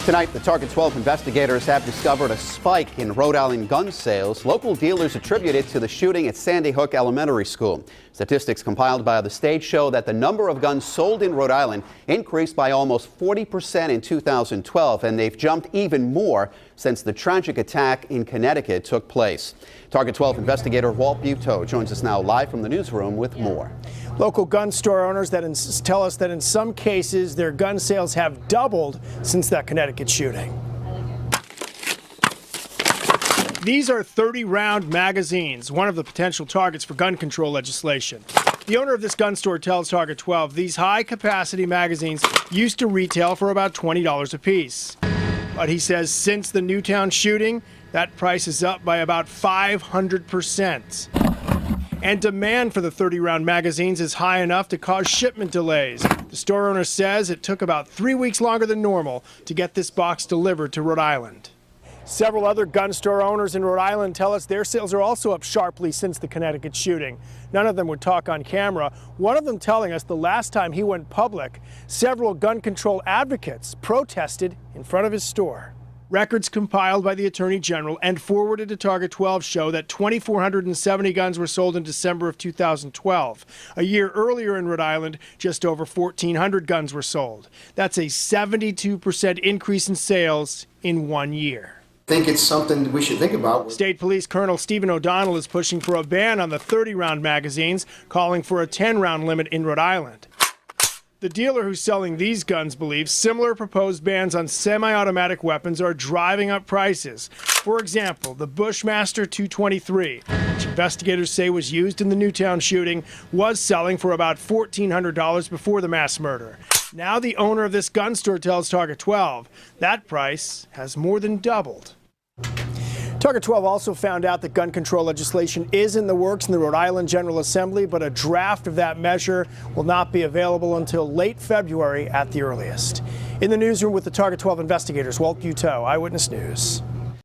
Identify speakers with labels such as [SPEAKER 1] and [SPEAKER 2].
[SPEAKER 1] Tonight, the Target 12 investigators have discovered a spike in Rhode Island gun sales. Local dealers attribute it to the shooting at Sandy Hook Elementary School. Statistics compiled by the state show that the number of guns sold in Rhode Island increased by almost 40% in 2012, and they've jumped even more since the tragic attack in Connecticut took place. Target 12 investigator Walt Buteau joins us now live from the newsroom with more.
[SPEAKER 2] Local gun store owners tell us that in some cases their gun sales have doubled since that Connecticut shooting. These are 30-round magazines, one of the potential targets for gun control legislation. The owner of this gun store tells Target 12 these high-capacity magazines used to retail for about $20 a piece. But he says since the Newtown shooting, that price is up by about 500%. And demand for the 30-round magazines is high enough to cause shipment delays. The store owner says it took about 3 weeks longer than normal to get this box delivered to Rhode Island. Several other gun store owners in Rhode Island tell us their sales are also up sharply since the Connecticut shooting. None of them would talk on camera. One of them telling us the last time he went public, several gun control advocates protested in front of his store. Records compiled by the Attorney General and forwarded to Target 12 show that 2,470 guns were sold in December of 2012. A year earlier in Rhode Island, just over 1,400 guns were sold. That's a 72% increase in sales in 1 year.
[SPEAKER 3] I think it's something we should think about.
[SPEAKER 2] State Police Colonel Stephen O'Donnell is pushing for a ban on the 30-round magazines, calling for a 10-round limit in Rhode Island. The dealer who's selling these guns believes similar proposed bans on semi-automatic weapons are driving up prices. For example, the Bushmaster 223, which investigators say was used in the Newtown shooting, was selling for about $1,400 before the mass murder. Now the owner of this gun store tells Target 12 that price has more than doubled. Target 12 also found out that gun control legislation is in the works in the Rhode Island General Assembly, but a draft of that measure will not be available until late February at the earliest. In the newsroom with the Target 12 investigators, Walt Buteau, Eyewitness News.